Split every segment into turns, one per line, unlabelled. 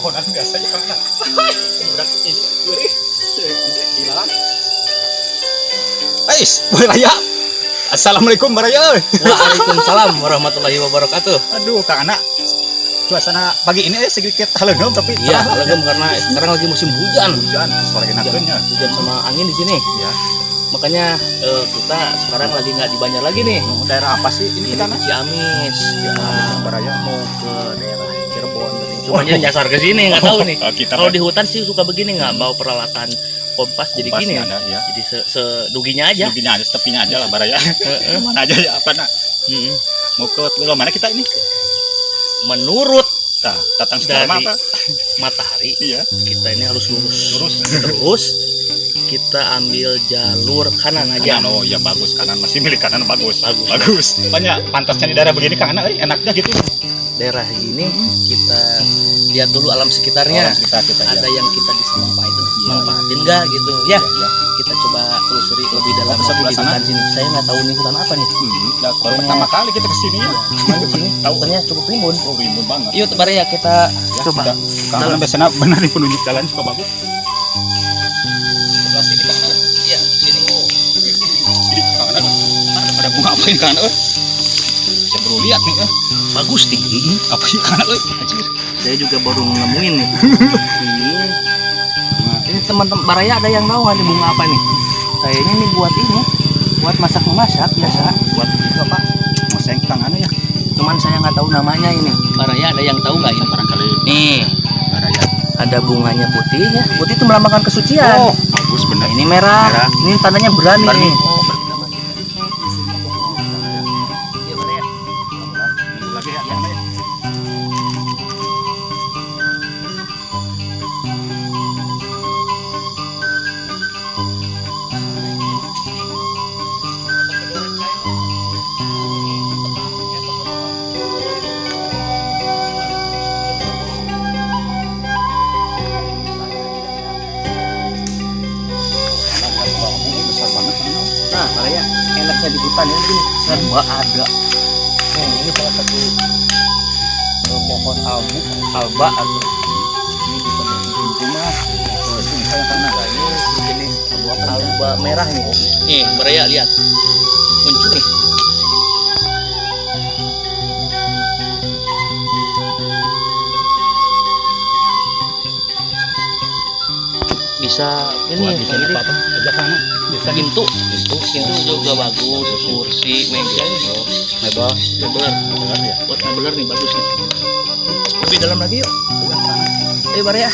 pohonan biasa aja karena berat ini gurih hilang. Boy Raya. Assalamualaikum Baraya.
Waalaikumsalam warahmatullahi wabarakatuh.
Aduh, Kang Anak. Suasana pagi ini sedikit halengeum tapi
Iya, halengeum karena sekarang lagi musim hujan.
Hujan sore enakeunnya.
Hujan sama angin di sini.
Ya.
Makanya kita sekarang lagi nggak di Banjar lagi nih.
Daerah apa sih ini kita?
Ciamis.
Ciamis Baraya
mau ke daerah Cirebon tadi. Cumanya nyasar ke sini nggak tahu nih. Kalau di hutan sih suka begini nggak bawa peralatan kompas jadi gini.
Ada, ya.
Jadi seduginya aja.
Seduginya aja, tepinya aja lah Baraya. Mana aja ya apa nak? Mau ke wilayah mana kita ini?
Menurut
datang sekarang apa?
Matahari.
Iya.
Kita ini harus lurus. Terus kita ambil jalur kanan aja.
Oh ya bagus, kanan masih milik kanan bagus. Banyak pantasnya di daerah begini Kang Anak, enaknya gitu.
Daerah gini kita lihat dulu alam sekitarnya.
Kita
ada yang kita bisa manfaatin nggak gitu ya. Kita coba telusuri lebih dalam di hutan sini. Saya nggak tahu nih hutan apa nih.
Baru pertama kali kita kesini ya.
Cuma di sini hutannya cukup rimbun.
Rimbun banget.
Yuk Baraya kita coba.
Karena biasanya benar di penunjuk jalan juga bagus. Sebelah sini Kang Anak.
Iya, sini.
Sini Kang Anak. Ada bunga apa ini Kang Anak? Saya baru lihat nih. Bagus nih. Apa sih Kang Anak?
Saya juga baru nemuin nih. Ini teman-teman Baraya ada yang tahu nggak nih bunga apa nih? Kayaknya nih buat masak-masak biasa.
Buat itu apa? Maseng Kang Anak ya.
Cuman saya nggak tahu namanya ini. Baraya ada yang tahu nggak ini?
Barangkali.
Nih.
Baraya.
Ada bunganya putih ya. Putih itu melambangkan kesucian.
Oh, bagus benar.
Ini merah. Ini tandanya berani. Oh, nah, Baraya enaknya di hutan ya gini, serba ada. Ini salah satu pohon alba atau ini bisa bikin rumah. Ini saya karena ini jenis alba merah nih. Nih, Baraya lihat. Muncul nih. Bisa ini
apa? Aja sana. Bisa
pintu juga bagus, kursi, meja, mebel ya. Buat mebel nih bagus nih. Lebih dalam lagi yuk. Baraya.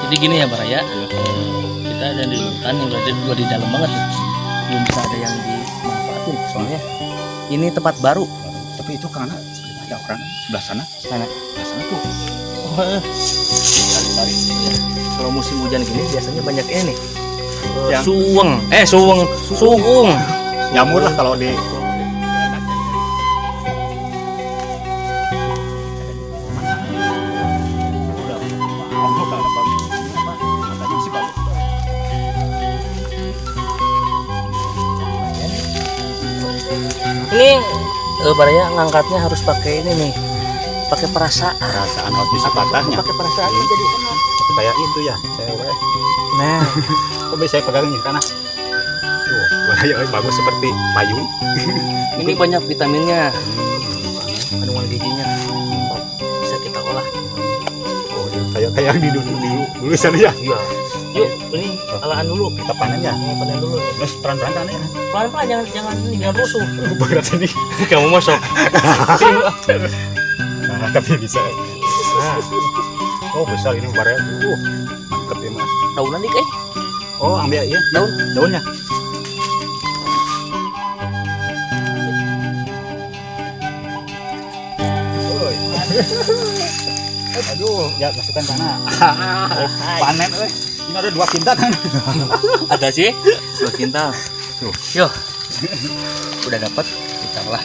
Jadi gini ya Baraya, kita ada di hutan yang udah di dalam banget nih. Belum bisa ada yang dimanfaatin soalnya ini tempat baru.
Tapi itu karena ada orang sebelah sana tuh.
Kalau musim hujan gini biasanya banyak ini
Yang
suung.
Jamur lah kalau di
ini Baraya ngangkatnya harus pakai ini nih, pakai perasaan
harus bisa patahnya.
Pakai perasaan jadi enak.
Kayak itu ya, cewek.
Nah,
kok bisa pegangnya karena tuh Baraya bagus seperti payung.
Ini banyak vitaminnya, kandungan gizinya bisa kita olah.
Oh, kayak di dulu sana ya.
Iya. Yuk, ini alaan dulu.
Kita panen ya.
Panen dulu.
Terus pelan-pelan kan ya.
Pelan-pelan jangan rusuh.
Berat ini.
Kamu masuk.
Nah, tapi bisa.
Nah.
Oh besar ini baraya. Mantep ya mas.
Daunan dik
Oh ambil ya daunnya. Aduh, ya masukkan sana. Panen, ini ada 2 kintal kan?
Ada sih 2 kintal. Tuh, yuk. Udah dapat, kita olah.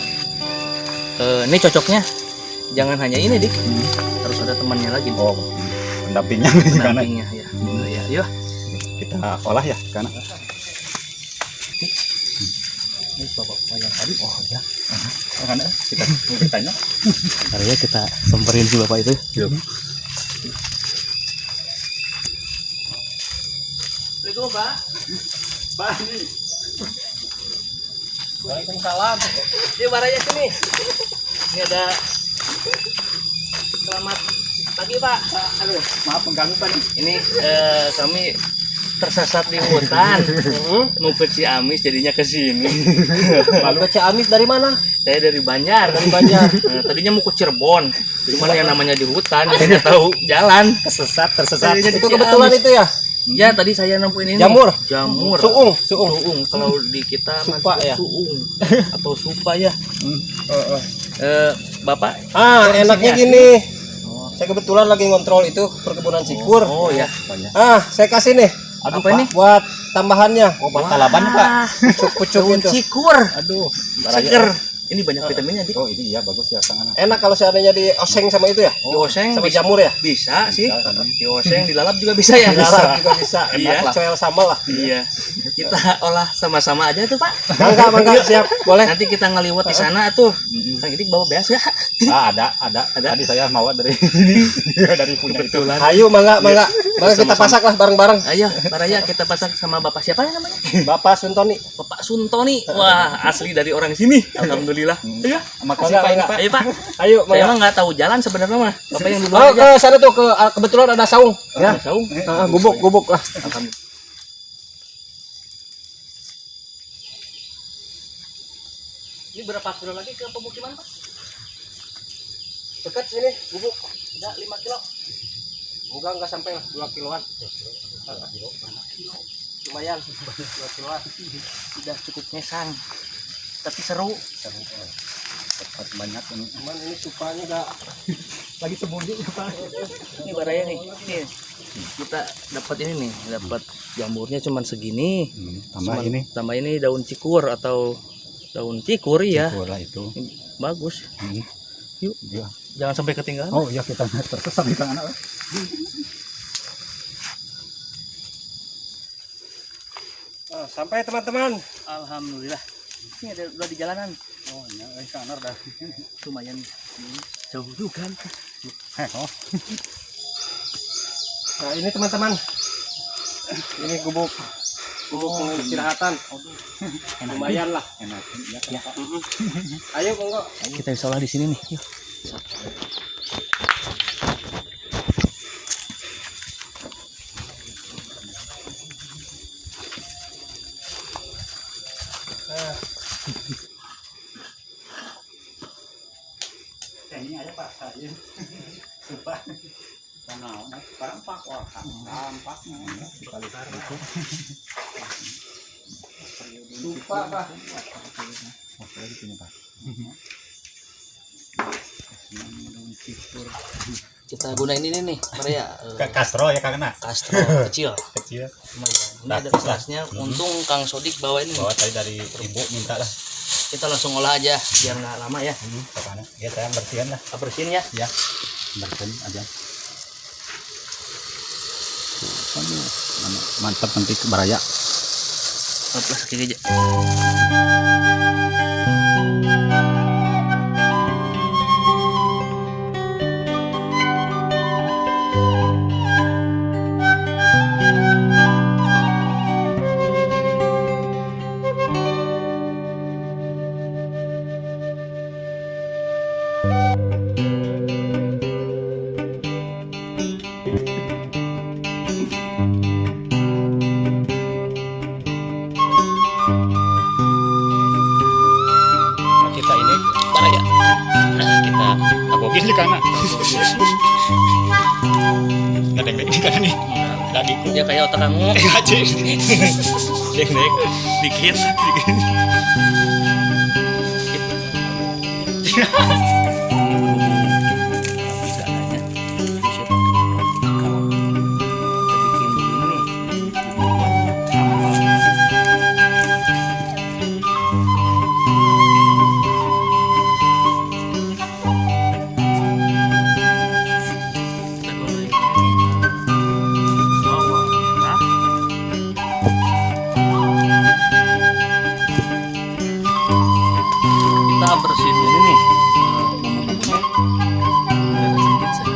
Ini cocoknya jangan hanya ini dik, harus ada temannya lagi.
Oh, pendampingnya karena.
Pendampingnya ya. Ya, yuk.
Kita olah ya karena.
Ini bapak yang tadi. Oh ya.
Karena kita bertanya.
Mari ya kita samperin si bapak itu.
Yuk.
Assalamualaikum Pak.
Pak ini.
Waalaikumsalam. Ini baraya sini. Ini ada. Selamat pagi Pak.
Aduh, maaf mengganggu Pak.
Ini kami tersesat di hutan. Mau ke Ciamis jadinya ke sini.
Ke Ciamis dari mana?
Saya dari Banjar.
Dari Banjar.
Tadinya mau ke Cirebon. Cuman yang namanya di hutan, jadi nggak tahu jalan.
Tersesat.
Itu kebetulan itu ya?
Ya tadi saya nemuin ini.
Jamur.
Suung.
Suung.
Kalau di kita
Supa ya?
Suung atau supa ya. Bapak.
Enaknya gini. Saya kebetulan lagi ngontrol itu perkebunan cikur.
Oh ya.
Saya kasih nih.
Apa ini?
Buat tambahannya.
Oh, talaban Pak.
Pucuk-pucuk
Daun
itu.
cikur.
Aduh,
Seger. Ini banyak vitaminnya dik.
Oh, ini ya bagus ya sangat.
Enak kalau seandainya di oseng sama itu ya.
Dioseng
Sama
bisa,
jamur ya.
bisa sih.
Bisa.
Dioseng, dilalap juga bisa ya.
Dalam juga bisa.
Iya.
Coel sambal lah.
Iya. Kita olah sama-sama aja tuh Pak.
Mangga siap. Boleh.
Nanti kita ngeliwat di sana tuh. Kang Idik bawa beas ya.
Ada. Tadi saya mau dari ini. Dari punya itu.
Ayo mangga. Mangga kita pasak lah bareng-bareng.
Ayo, Baraya kita pasang sama Bapak siapa ya namanya?
Bapak Suntoni.
Bapak Suntoni. Wah, asli dari orang sini. Alhamdulillah. Iya.
Makasih
Mangga,
Pak ini
mangga.
Pak.
Ayo Pak.
Ayo
Saya
mangga.
emang nggak tahu jalan sebenarnya mah. Bapak yang dulu
Oh,
aja.
ke sana tuh kebetulan ada saung. Ya.
Saung.
Gubuk lah.
Alhamdulillah. Ini berapa kilo lagi ke pemukiman Pak?
Dekat sini gubuk.
Udah 5 kilo.
Enggak sampai lah 2 kiloan. Lumayan 2 kiloan.
Udah cukup ngesang. Tapi seru.
Dapat banyak ini.
Cuman ini supanya enggak
Lagi sembunyi Pak.
Ini Baraya nih. Nih. Kita dapat ini nih, dapat jamurnya cuman segini.
Tambah ini.
Tambah ini daun cikur atau daun cikur ya.
Bola itu.
Bagus. Yuk,
Ya.
jangan sampai ketinggalan.
Oh iya kita tersesat di tangan anak.
Nah, sampai teman-teman.
Alhamdulillah. Ini ada udah di jalanan.
Oh iya, sana dah.
Lumayan jauh juga.
Oh.
Nah, ini teman-teman. Ini gubuk istirahatan. Lumayan lah.
Enak ya.
Ayo monggo.
Kita bisa olah di sini nih. Yuk.
Ini aja Pak. Sumpah. Tanah, tampak wah, tampaknya. Sekali itu.
Lupa, Pak.
Oke, gitu Pak.
Kita gunain ini nih, Baraya.
Kastro ya karena
Kastro kecil.
kecil.
Ini ada kelasnya. Untung Kang Sodik bawa ini.
Bawa tadi dari ibu minta lah.
Kita langsung olah aja biar nggak lama ya.
Katanya. Ya saya bersihin lah.
Bersihin ya.
Ya. Bersihin aja. Aduh, mantap nanti ke Baraya.
Plus kaki aja.
Kita ini Baraya. Nah, kita agokin di kanan. Ngedek-dek ini kan nih. Dagingku.
Ya kayak otak kamu.
Gaji. Dek-dek dikit.
Bisa aja. Bisa kalau kita bikin begini kita bersihin ini nih bumbu-bumbunya sedikit saja.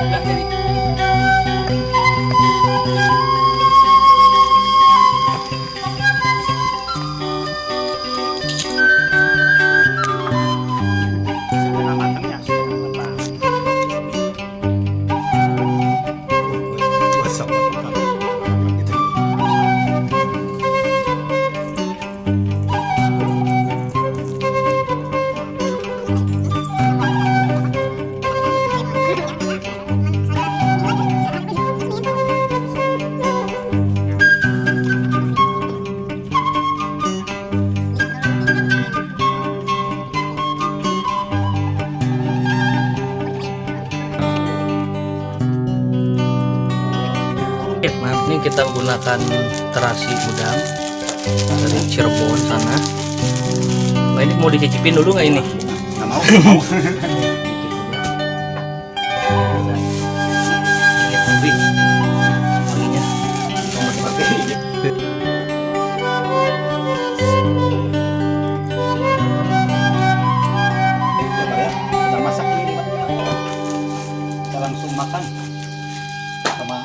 Udah jadi.
Setengah matang ya, setengah matang. Gosok. Gitu.
Oke, maaf nih kita menggunakan terasi udang dari Cirebon sana. Nah, ini mau dicicipin dulu nggak ini?
Nggak mau, nggak mau.
Ini kopi. Wanginya.
Sabar ya, kita masak ini. Kita langsung makan sama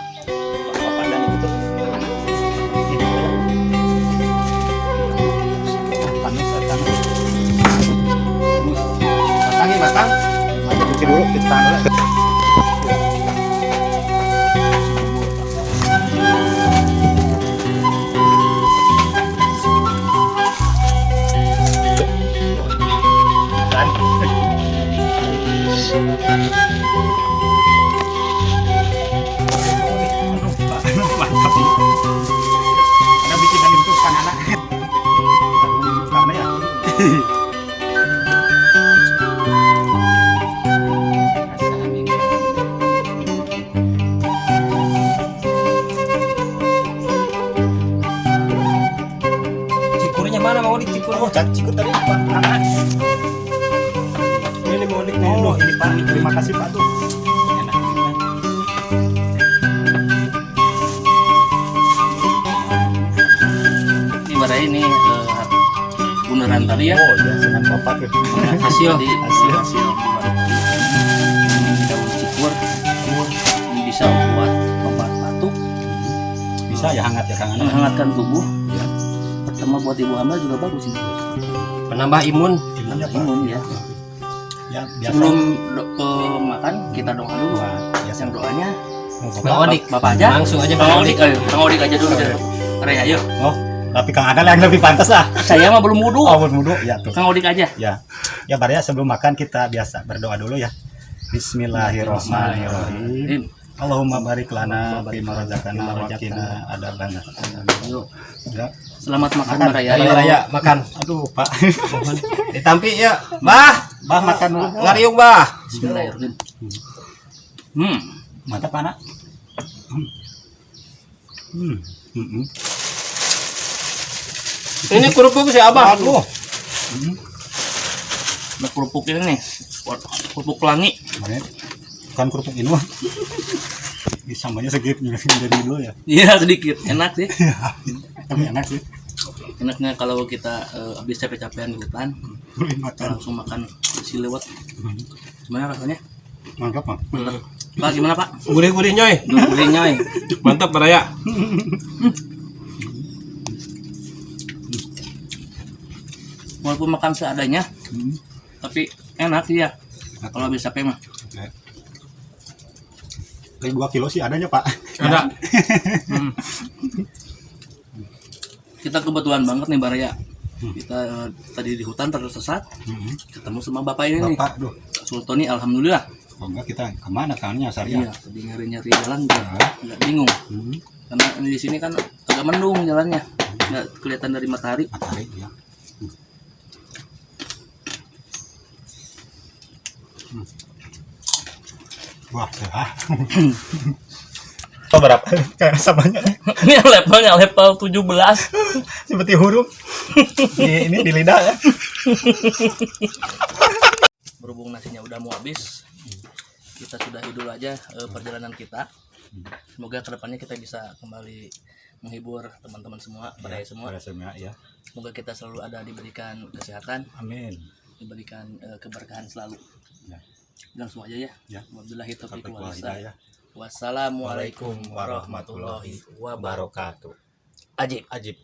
bapak dan itu tuh. Panas, matang. Matangin, matang. Mata cuci dulu, kita tahan dulu. Mantap nih. Ada bikinan itu kan anak. Aduh, karena ya.
Cikurnya mana mau cikur?
Oh, cikur tadi Pak. Anak.
Ini mau nih.
Oh, ini Pak. Terima kasih Pak tuh. Enak ini kan.
Ini badai ini bundaran tadi ya.
Oh, iya, senang Bapak tuh.
Hasil
Hasil.
Ini daun cikur. Ini bisa buat obat batuk,
Bisa ya hangat ya Kang Ana.
menghangatkan tubuh.
Ya.
Pertama buat ibu hamil juga bagus ini.
Penambah imun.
Imunnya Pak.
Imun ya.
Ya, biasa.
Sebelum makan kita doa dulu.
Wah, biasa
Yang doanya
Bang Odik.
Bapak aja.
Langsung aja
Bang
Bang
Odik,
Odik.
Bang Odik aja dulu. Rey, ayo.
Oh, tapi Kang Ana yang lebih pantas lah.
Saya mah belum wudu.
Oh, bermudu. Ya tuh.
Kang Odik aja.
Ya. Ya, Bar ya, sebelum makan kita biasa berdoa dulu ya. Bismillahirrahmanirrahim. Allahumma barik lana bima razaqana wa qina adzabannar.
Ayo.
Ya.
Selamat makan
Makan.
Raya.
Ayo Raya makan.
Aduh, Pak.
Ditampi ya. Bah,
Bah makan dulu.
ngariung bah.
Bismillahirrahmanirrahim.
Mantap, Anak.
Ini kerupuk si Abah.
Aduh.
Ada kerupuk ini nih. Kerupuk pelangi.
Bukan kerupuk ini mah.
Sambanya sedikit dari dulu ya.
Iya sedikit, enak sih.
Tapi enak sih.
Enaknya kalau kita habis capek-capekan di hutan,
Boleh makan.
langsung makan nasi lewat. Gimana rasanya?
Mantap, Pak.
Mantap. Pak gimana Pak?
Gurih-gurih nyoy.
Gurihnya ya.
Mantap Raya.
Walaupun makan seadanya, tapi enak sih ya. Kalau habis capek mah.
Kayak 2 kilo sih adanya, Pak.
Ada.
Kita kebetulan banget nih Baraya. Kita tadi di hutan tersesat, ketemu sama bapak ini nih.
Bapak, duh.
Sultoni, alhamdulillah.
Kalau enggak kita kemana kannya Sarya?
Iya, tadi nyari-nyari jalan nggak bingung. Karena di sini kan agak mendung jalannya, nggak kelihatan dari matahari.
Matahari ya. Wah, cerah.
Oh, berapa? Kayak samanya
Ini levelnya level 17.
seperti huruf. Ini di lidah ya.
Berhubung nasinya udah mau habis, kita sudahi dulu aja perjalanan kita. Semoga kedepannya kita bisa kembali menghibur teman-teman semua, Baraya semua.
Ya.
Semoga kita selalu ada diberikan kesehatan,
Amin.
diberikan keberkahan selalu.
Ya.
Langsung aja ya.
Ya.
Wabillahi taufiq
Taufiq
wal
wal
hidayah.
hidayah.
Wassalamualaikum warahmatullahi wabarakatuh. Ajib.
Ajib.